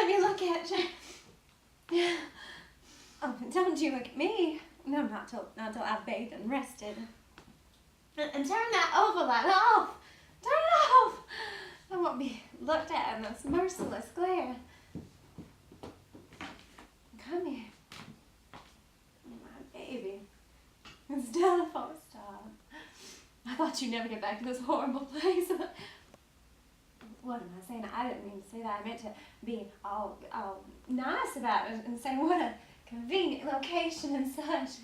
let me look at you. Oh, don't you look at me. No, not till I've bathed and rested. And turn that oval light off. Turn it off. I won't be looked at in this merciless glare. Come here. My baby. It's done a 4-star. I thought you'd never get back to this horrible place. What am I saying? I didn't mean to say that. I meant to be all nice about it and say what a convenient location and such.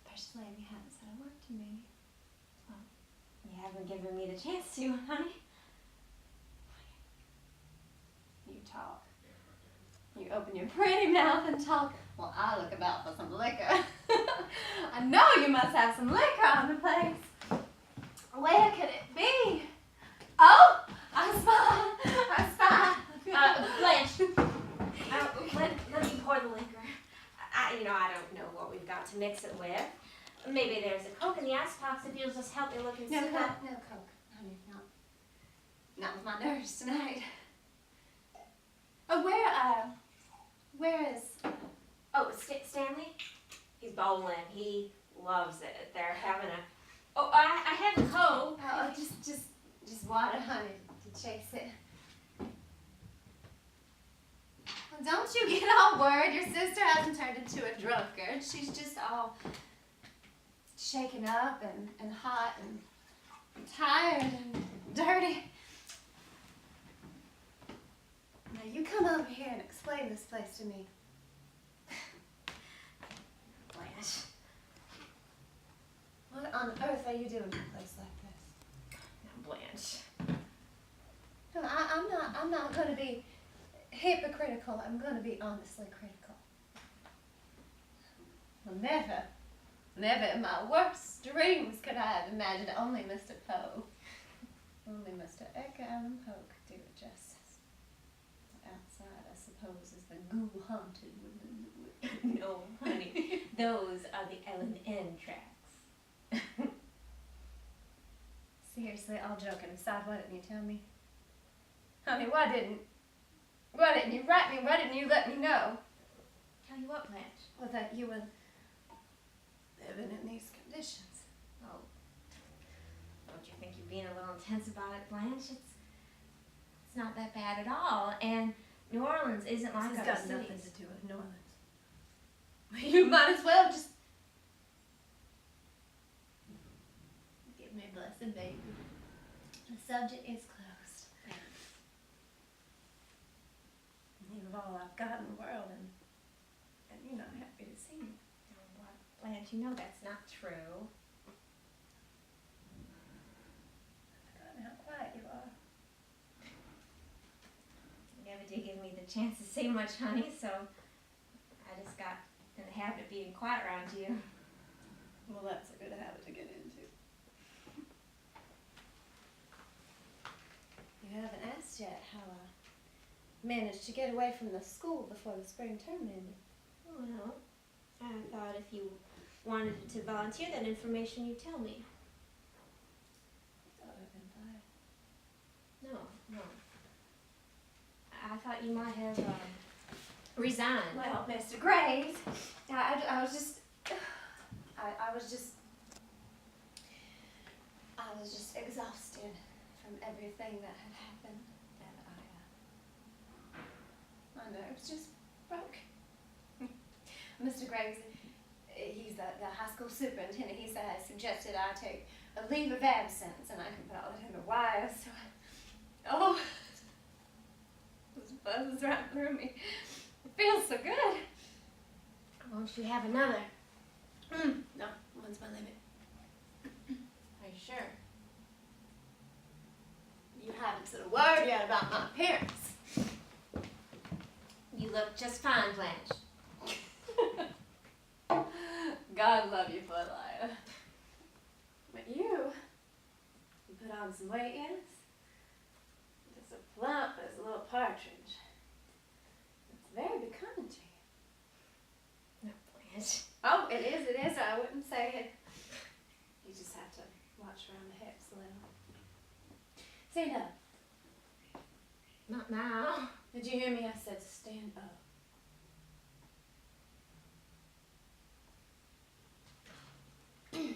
Precious lamb, you haven't said a word to me. Well, you haven't given me the chance to, honey. You talk. You open your pretty mouth and talk. Well, I look about for some liquor. I know you must have some liquor on the place. Where could it be? Oh, I spy. Blanche, let me pour the liquor. I don't know what we've got to mix it with. Maybe there's a Coke in the icebox if you'll just help me look and see that. No Coke, honey, not with my nerves tonight. Oh, where is? Oh, Stanley? He's bowling. He loves it. They're having a. Oh, I have a Coke. Oh, just water, honey, to chase it. Well, don't you get all worried. Your sister hasn't turned into a drunkard. She's just all shaken up and hot and tired and dirty. Now you come over here and explain this place to me. Blanche. What on earth are you doing in a place like this? Now, Blanche. No, I'm not going to be hypocritical. I'm going to be honestly critical. Well, never in my worst dreams could I have imagined only Mr. Poe, only Mr. Edgar Allan Poe could do it justice. Outside, I suppose, is the ghoul-haunted woodland. No, honey. Those are the L&N tracks. Seriously, all joking aside, why didn't you tell me? Honey, why didn't you write me? Why didn't you let me know? Tell you what, Blanche? Well, that you were living in these conditions. Oh, don't you think you're being a little intense about it, Blanche? It's not that bad at all, and New Orleans isn't like This other has got cities. nothing to do with New Orleans. You might as well just give me a blessing, baby. The subject is closed. You're all I've got in the world, and you're not happy to see me. Oh, Blanche, you know that's not true. I've forgotten how quiet you are. You never did give me the chance to say much, honey, so I just got in the habit of being quiet around you. Well, that's a good habit to get into. You haven't asked yet how I managed to get away from the school before the spring term ended. Well, I thought if you wanted to volunteer that information, you'd tell me. I thought I'd been fired. No. I thought you might have resigned. Well, Mr. Graves, I was just exhausted from everything that had happened, and my nerves just broke. Mr. Graves, he's the high school superintendent. He said I suggested I take a leave of absence, and I compelled him to wire. So, this buzzes right through me. It feels so good. Won't you have another? No, one's my limit. Are you sure? You haven't said a word yet about my appearance. You look just fine, Blanche. God love you for a liar. But you put on some weight, yes? Just as plump as a little partridge. It's very becoming to you. No, Blanche. Oh, it is. I wouldn't say it. You just have to watch around the hips a little. Stand up. Not now. Did you hear me? I said stand up. You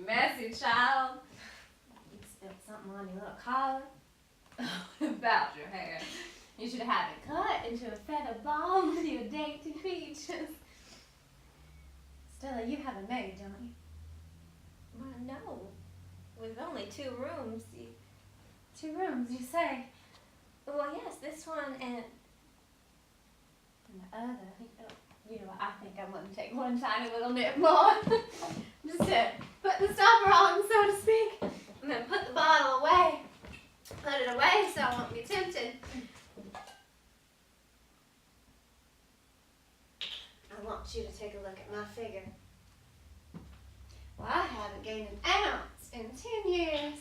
messy child. You spilled something on your little collar. About your hair. You should have it cut into a feather ball with your dainty features. Stella, you have a maid, don't you? Well, no. With only 2 rooms. 2 rooms, you say? Well, yes, this one and And the other, you know, I think I'm gonna take one tiny little nip more. Just to put the stopper on, so to speak, and then put the bottle away. Put it away so I won't be tempted. I want you to take a look at my figure. Well, I haven't gained an ounce in 10 years.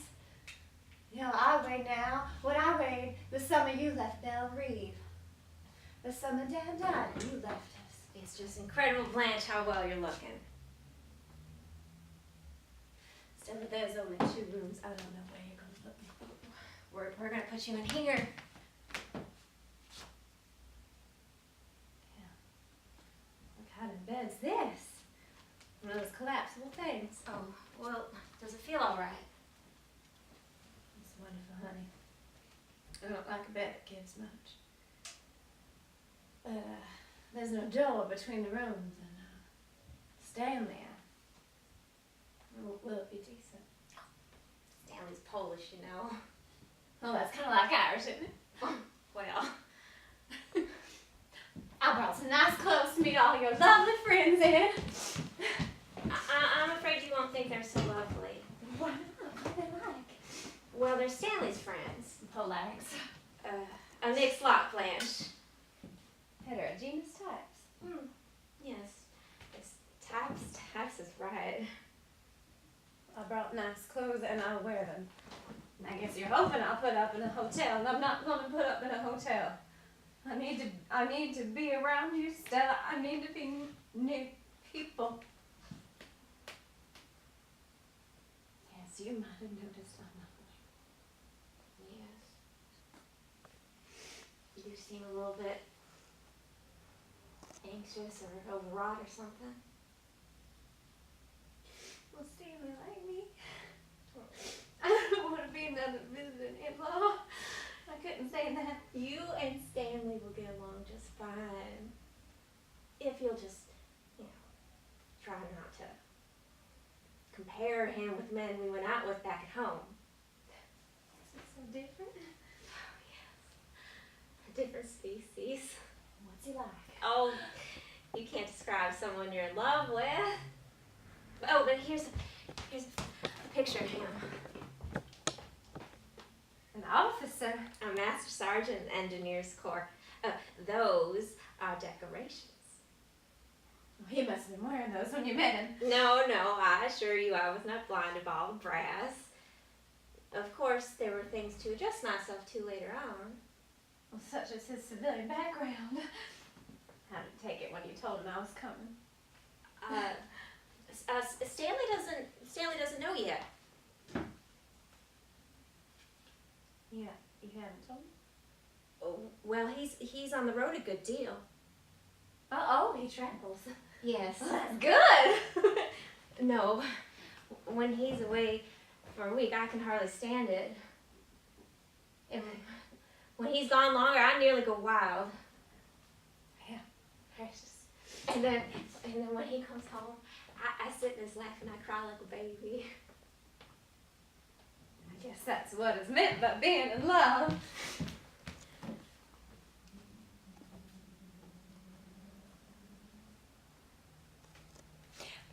You know, I weigh now what I weighed the summer you left Belle Reve. The summer Dad died and you left us. it's just incredible, Blanche, how well you're looking. Stella, there's only 2 rooms. I don't know where you're gonna put me. We're gonna put you in here. What kind of bed's this? One of those collapsible things. Oh, well, does it feel all right? It's wonderful, honey. I don't like a bed that gives much. But there's no door between the rooms, and Stanley, will it be decent? Stanley's Polish, you know. Oh, that's kind of like Irish, isn't it? Well, I brought some nice clothes to meet all your lovely friends in. I'm afraid you won't think they're so lovely. Why not? What are they like? Well, they're Stanley's friends. Polarics. A mixed lot, Blanche. Heterogeneous types. Yes. It's types is right. I brought nice clothes and I'll wear them. I guess you're hoping I'll put up in a hotel, and I'm not going to put up in a hotel. I need to be around you, Stella. I need to be near people. Yes, you might have noticed I'm not Yes. You seem a little bit anxious or overwrought or something. Will Stanley like me? I don't want to be another visitor-in-law. I couldn't say that. You and Stanley will get along just fine. If you'll just, try not to compare him with men we went out with back at home. Is it so different? Oh, yes. A different species. What's he like? Oh, you can't describe someone you're in love with. Oh, but here's a picture of him. An officer. A Master Sergeant Engineers Corps. Those are decorations. Well, he must have been wearing those when you met him. No, I assure you I was not blind to all the brass. Of course, there were things to adjust myself to later on. Well, such as his civilian background. How did he take it when you told him I was coming? Stanley doesn't know yet. Yeah, you haven't told him? Oh, well, he's on the road a good deal. Oh, he travels. Yes. Well, that's good. No, when he's away for a week, I can hardly stand it. And when he's gone longer, I nearly go wild. Yeah, precious. And then when he comes home, I sit in his lap and I cry like a baby. I guess that's what is meant by being in love.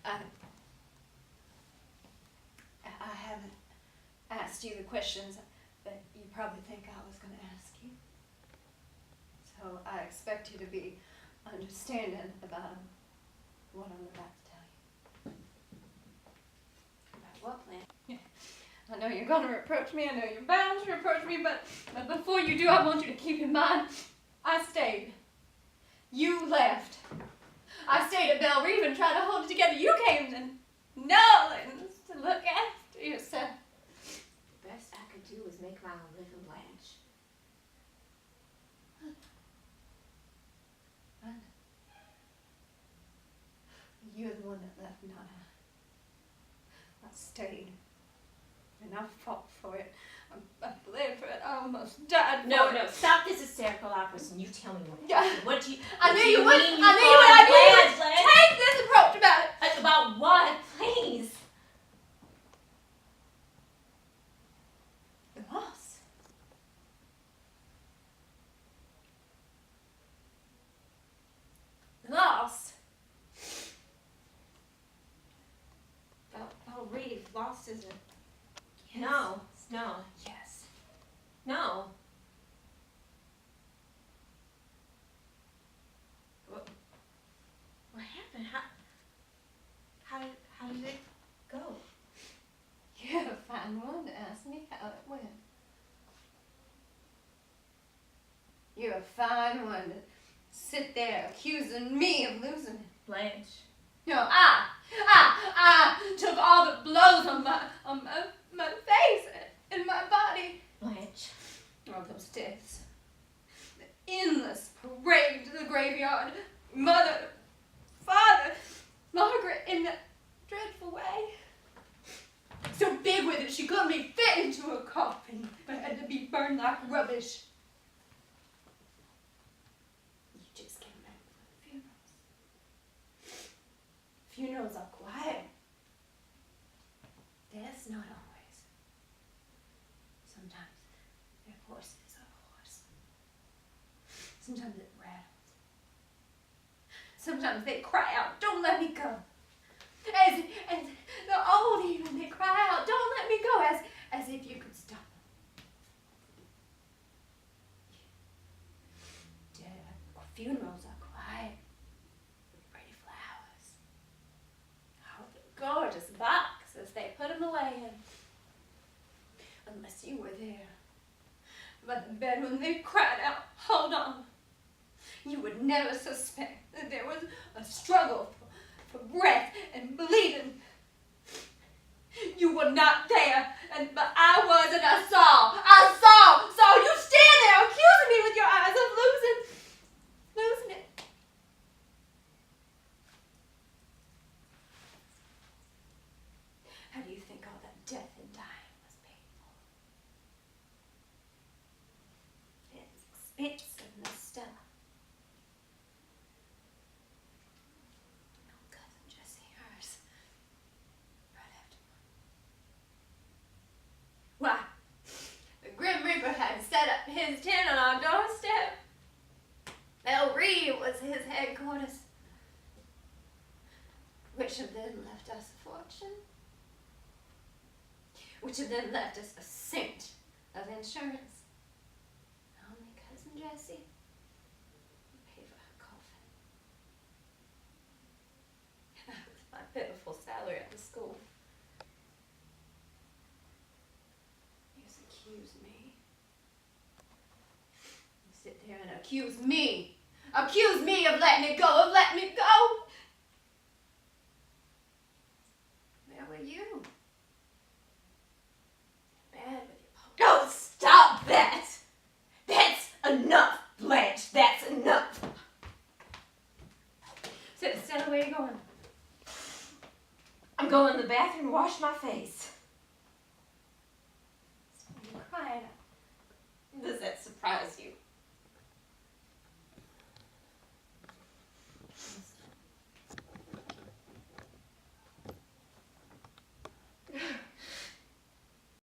I haven't asked you the questions that you probably think I was going to ask you. So I expect you to be understanding about what I'm about to tell you. About what, plan? I know you're going to reproach me. I know you're bound to reproach me, but before you do, I want you to keep in mind, I stayed. You left. I stayed at Belle Reve and tried to hold it together. You came to Nolans to look after yourself. The best I could do was make my own living. Blanche. Run. You're the one that left, not I. I stayed. And I fought for it. I bled for it. I almost died for No, it. no, stop this hysterical outburst and you tell me what Yeah. happened. What do you I what knew do you would. mean I knew you would. I knew you would Blanche? take this approach about it. About what? Please. The loss. Lost. Oh, Reeve, lost isn't. Yes. No. Yes. No. What happened? How did it go? You're a fine one to ask me how it went. You're a fine one to sit there accusing me of losing it. Blanche. No, I took all the blows on my face and my body. Blanche. All those deaths. The endless parade to the graveyard. Mother, father, Margaret in that dreadful way. So big with it she couldn't be fit into a coffin, but had to be burned like rubbish. You just came back for the funerals. Funerals are quiet. Death's not always. Sometimes their voices are hoarse. Sometimes it rattles. Sometimes they cry out, "Don't let me go." As the old even, they cry out, "Don't let me go," as if you could stop them. Dead funerals are quiet. Pretty flowers. Oh, the gorgeous boxes they put them away in. Unless you were there. By the bed when they cried out, "Hold on." You would never suspect that there was a struggle for breath and bleeding. You were not there, but I was, and I saw you stand there accusing me with your eyes of losing it. How do you think all that death and dying was painful? It's expensive and stuff. Cousin Jessie, hers. Right after mine. Why? The Grim Reaper had set up his tent on our doorstep. El Reed was his headquarters. Which of them left us a fortune? Which of them left us a cent of insurance? Only Cousin Jessie would pay for her coffin. With my pitiful salary at the school. You accuse me. You sit there and accuse me. Accuse me of letting it go, Where were you? Bad with your Oh, stop that! That's enough, Blanche. That's enough. Sit still, where are you going? I'm going to the bathroom to wash my face.